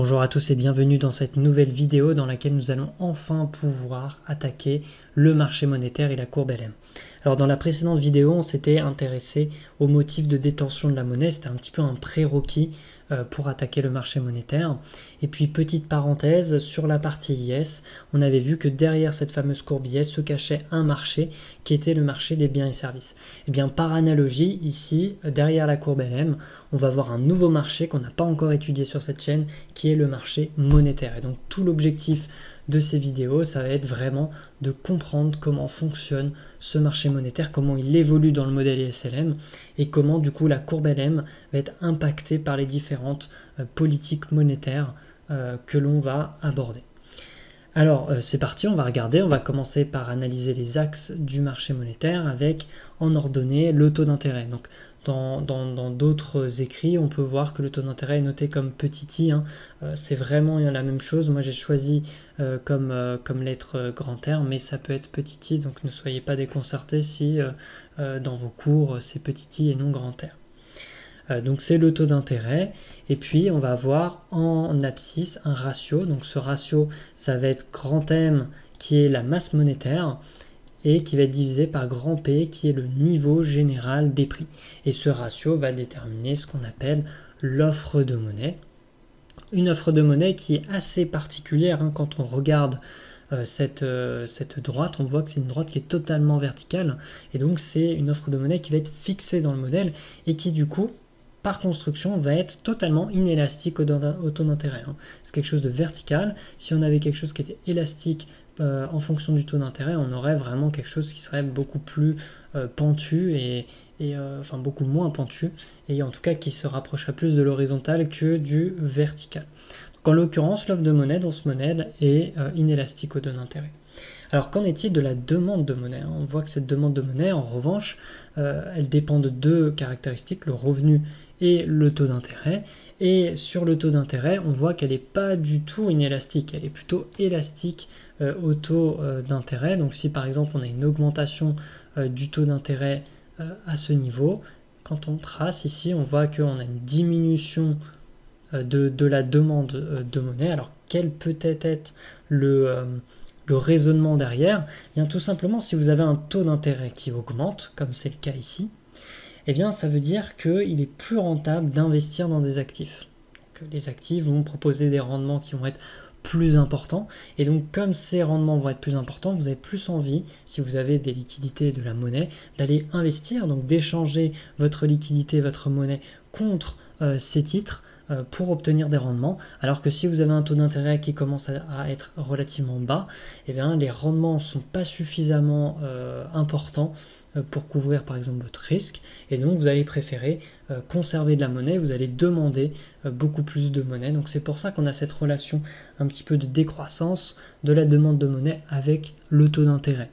Bonjour à tous et bienvenue dans cette nouvelle vidéo dans laquelle nous allons enfin pouvoir attaquer le marché monétaire et la courbe LM. Alors dans la précédente vidéo, on s'était intéressé au motif de détention de la monnaie, c'était un petit peu un prérequis pour attaquer le marché monétaire. Et puis petite parenthèse, sur la partie IS, on avait vu que derrière cette fameuse courbe IS se cachait un marché qui était le marché des biens et services. Et bien par analogie, ici, derrière la courbe LM, on va voir un nouveau marché qu'on n'a pas encore étudié sur cette chaîne, qui est le marché monétaire. Et donc tout l'objectif de ces vidéos, ça va être vraiment de comprendre comment fonctionne ce marché monétaire, comment il évolue dans le modèle ISLM et comment du coup la courbe LM va être impactée par les différentes politiques monétaires que l'on va aborder. Alors c'est parti, on va regarder, on va commencer par analyser les axes du marché monétaire avec en ordonnée le taux d'intérêt. Donc dans d'autres écrits, on peut voir que le taux d'intérêt est noté comme petit i, c'est vraiment la même chose. Moi j'ai choisi comme lettre grand R, mais ça peut être petit i, donc ne soyez pas déconcertés si dans vos cours c'est petit i et non grand R. Donc c'est le taux d'intérêt, et puis on va avoir en abscisse un ratio. Donc ce ratio, ça va être grand M qui est la masse monétaire et qui va être divisé par grand P qui est le niveau général des prix. Et ce ratio va déterminer ce qu'on appelle l'offre de monnaie. Une offre de monnaie qui est assez particulière quand on regarde cette droite, on voit que c'est une droite qui est totalement verticale, et donc c'est une offre de monnaie qui va être fixée dans le modèle et qui du coup par construction va être totalement inélastique au taux d'intérêt. C'est quelque chose de vertical. Si on avait quelque chose qui était élastique en fonction du taux d'intérêt, on aurait vraiment quelque chose qui serait beaucoup plus pentu enfin beaucoup moins pentu, et en tout cas qui se rapprocherait plus de l'horizontal que du vertical. Donc, en l'occurrence, l'offre de monnaie dans ce modèle est inélastique au taux d'intérêt. Alors qu'en est-il de la demande de monnaie? On voit que cette demande de monnaie, en revanche, elle dépend de deux caractéristiques, le revenu et le taux d'intérêt. Et sur le taux d'intérêt, on voit qu'elle n'est pas du tout inélastique, elle est plutôt élastique au taux d'intérêt. Donc si par exemple on a une augmentation du taux d'intérêt à ce niveau, quand on trace ici, on voit qu'on a une diminution de la demande de monnaie. Alors quel peut être le raisonnement derrière? Bien, tout simplement, si vous avez un taux d'intérêt qui augmente, comme c'est le cas ici, eh bien, ça veut dire qu'il est plus rentable d'investir dans des actifs. Donc, les actifs vont proposer des rendements qui vont être plus importants, et donc comme ces rendements vont être plus importants, vous avez plus envie, si vous avez des liquidités et de la monnaie, d'aller investir, donc d'échanger votre liquidité, votre monnaie contre ces titres pour obtenir des rendements, alors que si vous avez un taux d'intérêt qui commence à être relativement bas, eh bien, les rendements ne sont pas suffisamment importants pour couvrir par exemple votre risque, et donc vous allez préférer conserver de la monnaie, vous allez demander beaucoup plus de monnaie. Donc c'est pour ça qu'on a cette relation un petit peu de décroissance de la demande de monnaie avec le taux d'intérêt.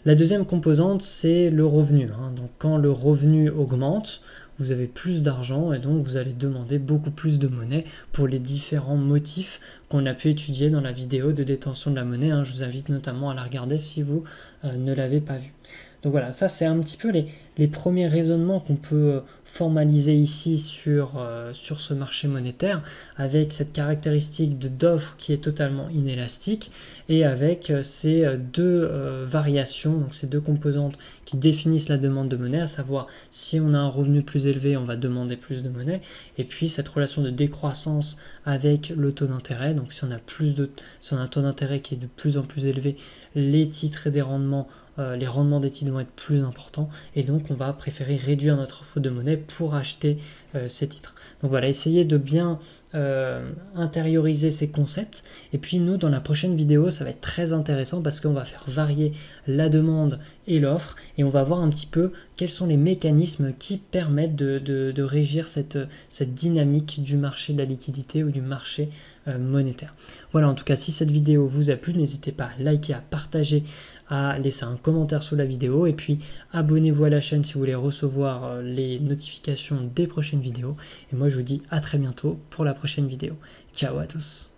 La deuxième composante, c'est le revenu. Donc quand le revenu augmente, vous avez plus d'argent et donc vous allez demander beaucoup plus de monnaie pour les différents motifs qu'on a pu étudier dans la vidéo de détention de la monnaie. Je vous invite notamment à la regarder si vous ne l'avez pas vue. Donc voilà, ça c'est un petit peu les premiers raisonnements qu'on peut formaliser ici sur ce marché monétaire, avec cette caractéristique d'offre qui est totalement inélastique, et avec ces deux variations, donc ces deux composantes qui définissent la demande de monnaie, à savoir si on a un revenu plus élevé, on va demander plus de monnaie, et puis cette relation de décroissance avec le taux d'intérêt. Donc si on a un taux d'intérêt qui est de plus en plus élevé, les titres et les rendements des titres vont être plus importants, et donc on va préférer réduire notre offre de monnaie pour acheter ces titres. Donc voilà, essayez de bien intérioriser ces concepts, et puis nous dans la prochaine vidéo ça va être très intéressant parce qu'on va faire varier la demande et l'offre, et on va voir un petit peu quels sont les mécanismes qui permettent de régir cette dynamique du marché de la liquidité ou du marché monétaire. Voilà, en tout cas si cette vidéo vous a plu, n'hésitez pas à liker, à partager, à laisser un commentaire sous la vidéo, et puis abonnez-vous à la chaîne si vous voulez recevoir les notifications des prochaines vidéos, et moi je vous dis à très bientôt pour la prochaine vidéo. Ciao à tous.